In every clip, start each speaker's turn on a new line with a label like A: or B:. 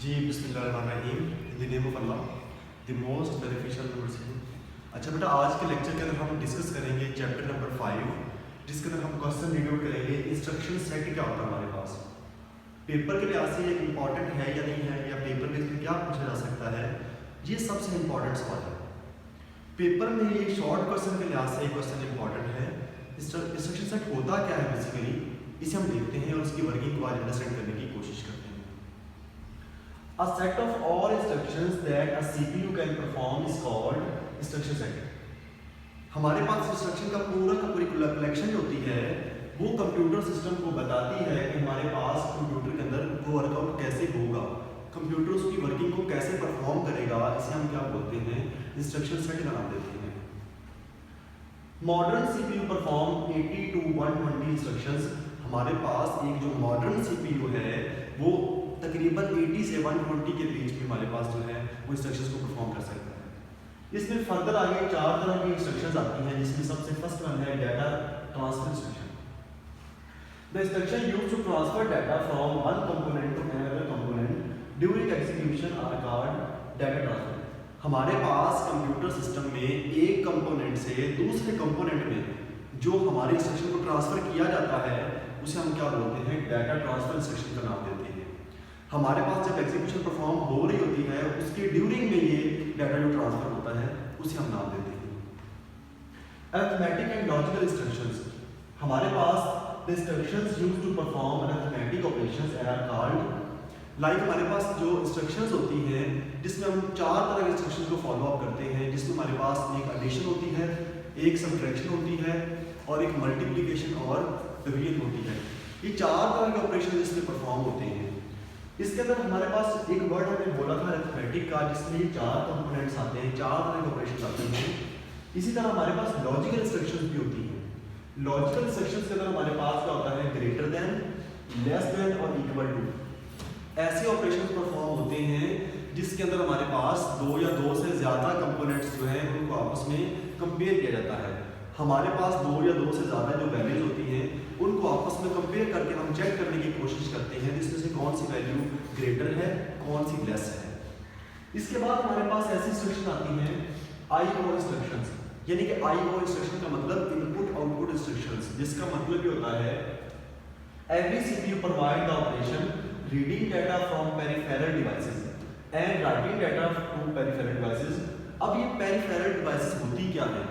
A: जी बिस्मिल्लाहिर्रहमानिर्रहीम in the name of Allah the most beneficial university. अच्छा बेटा, आज के लेक्चर के अंदर हम डिस्कस करेंगे चैप्टर नंबर 5, जिसके अंदर हम क्वेश्चन रीड आउट करेंगे इंस्ट्रक्शन सेट क्या होता है हमारे पास। पेपर के लिहाज से ये इंपॉर्टेंट है या नहीं है, या पेपर में क्या पूछा जा सकता है, ये सबसे इंपॉर्टेंट सवाल है। पेपर में ये शॉर्ट क्वेश्चन के लिहाज से क्वेश्चन इंपॉर्टेंट है। इंस्ट्रक्शन सेट होता क्या है बेसिकली, इसे हम देखते हैं और उसकी वर्किंग को आज अंडरस्टैंड करने की कोशिश करते हैं। A set of all instructions that a CPU can perform is called instruction set. हमारे पास इंस्ट्रक्शन का पूरी कलेक्शन होती है, वो कंप्यूटर सिस्टम को बताती है कि हमारे पास कंप्यूटर के अंदर वो वर्कआउट कैसे होगा, कंप्यूटर उसकी वर्किंग को कैसे परफॉर्म करेगा। इसे हम क्या बोलते हैं, इंस्ट्रक्शन सेट का नाम देते हैं। Modern CPU perform 80 to 120 instructions. हमारे पास एक जो मॉडर्न CPU है वो तकरीबन 80 से 120 के बीच में हमारे पास जो है वो इंस्ट्रक्शंस को परफॉर्म कर सकता है। इसमें फर्दर आगे 4 तरह की इंस्ट्रक्शंस आती हैं, जिसमें सबसे फर्स्ट वन है data transfer instruction. The instruction used to transfer data from one component to another component during execution are called data transfer. हमारे पास कंप्यूटर सिस्टम में एक कंपोनेंट से दूसरे कंपोनेंट में जो हमारे इंस्ट्रक्शन को ट्रांसफर किया जाता है उसे हम क्या बोलते हैं, डाटा ट्रांसफर इंस्ट्रक्शन का नाम देते हैं। हमारे पास जब एग्जीक्यूशन परफॉर्म हो रही होती है उसके ड्यूरिंग में ये डाटा जो ट्रांसफर होता है उसे हम नाम देते हैं। Arithmetic and logical instructions. हमारे पास the instructions used to perform arithmetic operations are called like. हमारे पास जो इंस्ट्रक्शंस होती हैं जिसमें हम 4 तरह के इंस्ट्रक्शंस को फॉलो अप करते हैं, जिसमें हमारे पास एक एडिशन होती है, एक सबट्रैक्शन होती है और एक मल्टीप्लिकेशन और डिवीजन होती है। ये 4 तरह के ऑपरेशन इसमें परफॉर्म होते हैं। इसके अंदर हमारे पास एक वर्ड हमने बोला था अरिथमेटिक का, जिसमें 4 कंपोनेंट्स आते हैं, 4 तरह के ऑपरेशन आते हैं। इसी तरह हमारे पास लॉजिकल इंस्ट्रक्शंस भी होती हैं। लॉजिकल इंस्ट्रक्शंस के अंदर हमारे पास क्या होता है, ग्रेटर देन, लेस देन और इक्वल टू। ऐसे ऑपरेशंस परफॉर्म होते हैं जिसके अंदर हमारे पास 2 या 2 से ज़्यादा कंपोनेंट्स जो हैं उनको आपस में कंपेयर किया जाता है। हमारे पास 2 या 2 से ज़्यादा जो वैल्यूज होती हैं उनको आपस में कंपेयर करके हम चेक करने की कोशिश करते हैं जिसमें से कौन सी वैल्यू ग्रेटर है, कौन सी लेस है। इसके बाद हमारे पास ऐसी इंस्ट्रक्शन आती हैं IO इंस्ट्रक्शंस, यानी कि IO इंस्ट्रक्शन का मतलब इनपुट आउटपुट इंस्ट्रक्शंस, जिसका मतलब ये होता है every CPU provide the operation reading data from peripheral devices and writing data to peripheral devices. अब ये पेरिफेरल डिवाइसेस होती क्या है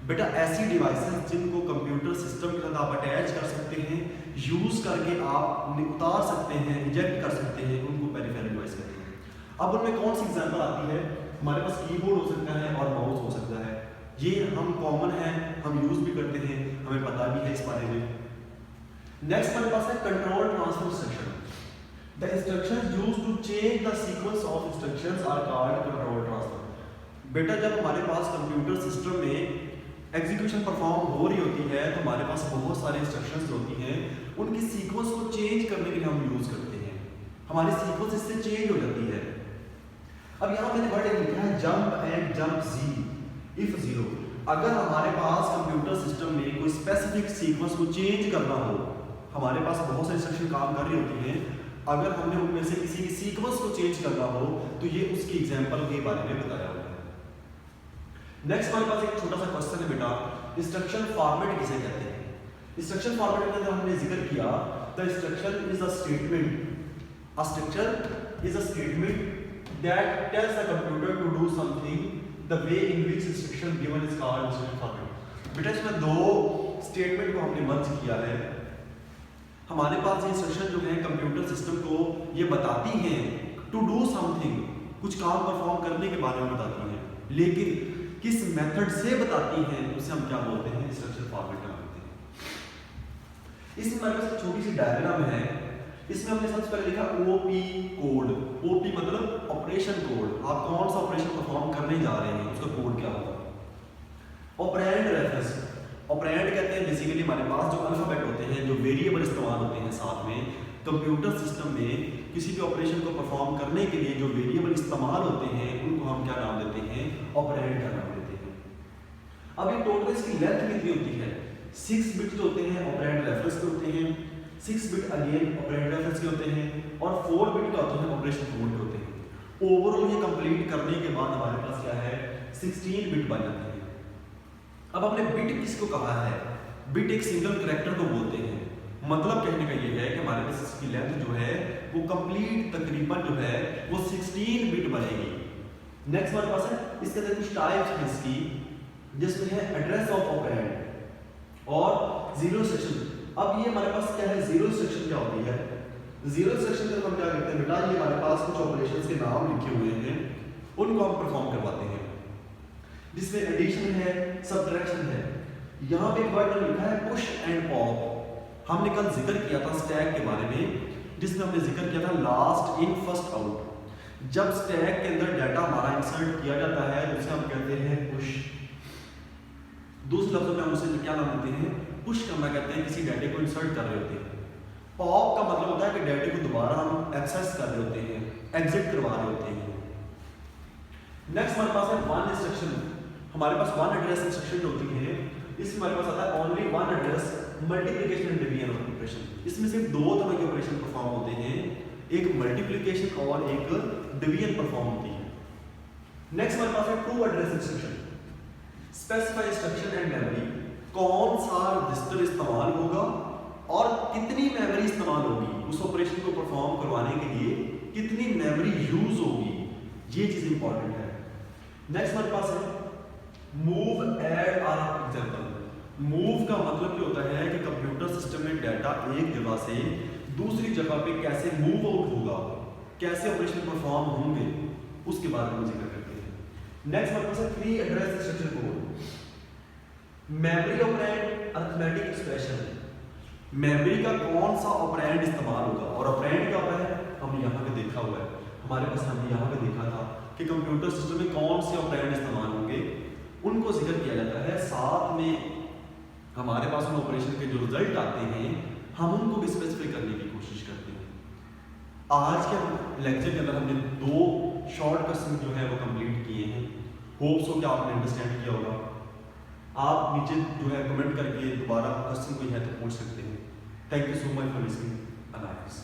A: बेटा, ऐसी डिवाइसेस जिनको कंप्यूटर सिस्टम के साथ आप अटैच कर सकते हैं, यूज़ करके आप उतार सकते हैं, इजेक्ट कर सकते हैं, उनको पेरिफेरल डिवाइस कहते हैं। अब उनमें कौन सी एग्जांपल आती है, हमारे पास कीबोर्ड हो सकता है और माउस हो सकता है। ये हम कॉमन है, हम यूज़ भी करते हैं, हमें पता भी है इस बारे में। नेक्स्ट हमारे पास है control transfer instruction. The instructions used to change the sequence of instructions are called control transfer. बेटा, जब हमारे पास कंप्यूटर सिस्टम में एग्जीक्यूशन परफॉर्म हो रही होती है तो हमारे पास बहुत सारे इंस्ट्रक्शंस होती हैं, उनकी सीक्वेंस को चेंज करने के लिए हम यूज़ करते हैं। हमारी सीक्वेंस इससे चेंज हो जाती है। अब यहाँ मैंने वर्ड लिखा है jump and jump G if 0। अगर हमारे पास कंप्यूटर सिस्टम में कोई स्पेसिफिक सीक्वेंस को चेंज करना हो, हमारे पास बहुत सारी इंस्ट्रक्शन काम कर रही होती हैं, अगर हमने उनमें से किसी की सीक्वेंस को चेंज करना हो तो ये उसकी एग्जाम्पल के बारे में बताया हुआ है। नेक्स्ट हमारे पास एक छोटा सा क्वेश्चन है बेटा, इंस्ट्रक्शन फॉर्मेट किसे कहते हैं। इंस्ट्रक्शन फॉर्मेट के अंदर हमने जिक्र किया the instruction is a statement, a structure is a statement that tells the computer to do something the way in which instruction given is called instruction format. बेटा, इसमें 2 स्टेटमेंट को हमने मर्ज किया है। हमारे पास ये इंस्ट्रक्शन जो है कंप्यूटर सिस्टम को ये बताती हैं टू डू समथिंग, कुछ काम परफॉर्म करने के बारे में बताती हैं, लेकिन किस मेथड से बताती हैं उसे हम क्या बोलते हैं, इंस्ट्रक्शन फॉर्मेट का बोलते हैं। इसमें हमारे पास एक छोटी सी डायग्राम है, इसमें हमने सबसे पहले लिखा OP कोड। OP मतलब ऑपरेशन कोड, आप कौन सा ऑपरेशन परफॉर्म करने जा रहे हैं उसका कोड क्या होगा। ऑपरेंड रेफरेंस, ऑपरेंड कहते हैं बेसिकली हमारे पास जो अल्फाबेट होते हैं, जो वेरिएबल इस्तेमाल होते हैं साथ में कंप्यूटर सिस्टम में किसी भी ऑपरेशन को परफॉर्म करने के लिए जो वेरिएबल इस्तेमाल होते हैं उनको हम क्या नाम देते हैं, ऑपरेंड का नाम देते हैं। अब ये टोटल इसकी लेंथ कितनी होती है, 6 बिट्स होते हैं, ऑपरेंड रेफरेंस के होते हैं। 6 बिट अगेन ऑपरेंड रेफरेंस के होते हैं और 4 बिट का होते हैं ऑपरेशन कोड के होते हैं। ओवरऑल ये कंप्लीट करने के बाद हमारे पास क्या है 16 बिट बन जाती है। अब आपने बिट किसको कहा है? बिट एक सिंगल कैरेक्टर को बोलते हैं। मतलब कहने का ये है कि हमारे पास इसकी लेंथ जो है वो कंप्लीट तकरीबन जो है वो 16 बिट बनेगी। नेक्स्ट हमारे पास है इसके अंदर कुछ टाइप्स हैं इसकी, जिसमें है एड्रेस ऑफ ऑपरेंड और जीरो इंस्ट्रक्शन। अब ये हमारे पास क्या है, जीरो इंस्ट्रक्शन क्या होती है? जीरो इंस्ट्रक्शन के हम क्या करते हैं बेटा, ये हमारे पास कुछ ऑपरेशंस के नाम लिखे हुए हैं, उनको हम परफॉर्म करवाते हैं, जिसमें एडिशन है, सब्ट्रैक्शन है। यहाँ पे एक वर्ड लिखा है पुश एंड पॉप। हमने कल जिक्र किया था स्टैक के बारे में, जिसमें हमने जिक्र किया था लास्ट इन फर्स्ट आउट। जब स्टैक के अंदर डाटा हमारा इंसर्ट किया जाता है तो उसे हम कहते हैं पुश। दूसरे लफ्जों में हम उसे क्या नाम देते हैं, पुश करना कहते हैं, किसी डाटे को इंसर्ट कर रहे होते हैं। पॉप का मतलब होता है कि डाटे को दोबारा हम एक्सेस कर रहे होते हैं, एग्जिट करवा रहे होते हैं। नेक्स्ट हमारे पास है वन इंस्ट्रक्शन। हमारे पास वन एड्रेस इंस्ट्रक्शन होती है, इसमें हमारे पास आता है only one address multiplication and division operation. इसमें सिर्फ दो तरह के ऑपरेशन परफॉर्म होते हैं, एक मल्टीप्लिकेशन और एक डिवीजन परफॉर्म होती है। नेक्स्ट हमारे पास है two address instruction. Specify instruction and memory, कौन सा रजिस्टर इस्तेमाल होगा और कितनी मेमोरी इस्तेमाल होगी, उस ऑपरेशन को परफॉर्म करवाने के लिए कितनी मेमोरी यूज होगी, ये चीज इंपॉर्टेंट है। नेक्स्ट हमारे पास है मूव एड और एग्जांपल। मूव का मतलब क्या होता है कि कंप्यूटर सिस्टम में डाटा एक जगह से दूसरी जगह पे कैसे मूव आउट होगा, कैसे ऑपरेशन परफॉर्म होंगे, उसके बारे में जिक्र करते हैं। नेक्स्ट हमारे पास है three address instruction code. Memory operand, arithmetic expression. Memory का कौन सा ऑपरेंड इस्तेमाल होगा, और ऑपरेंड क्या होता है हमने यहाँ पे देखा हुआ है, हमारे पास हमने यहाँ पे देखा था कि कंप्यूटर सिस्टम में कौन से ऑपरेंड इस्तेमाल होंगे, उनको जिक्र किया जाता है। साथ में हमारे पास उन ऑपरेशन के जो रिजल्ट आते हैं हम उनको भी स्पेसिफाई करने की कोशिश करते हैं। आज के लेक्चर के अंदर हमने दो शॉर्ट क्वेश्चन जो है वो कंप्लीट किए हैं। होप्स हो कि आपने अंडरस्टैंड किया होगा। आप नीचे जो है कमेंट करके दोबारा क्वेश्चन कोई है तो पूछ सकते हैं। Thank you so much for listening. अल्लाह हाफिज़।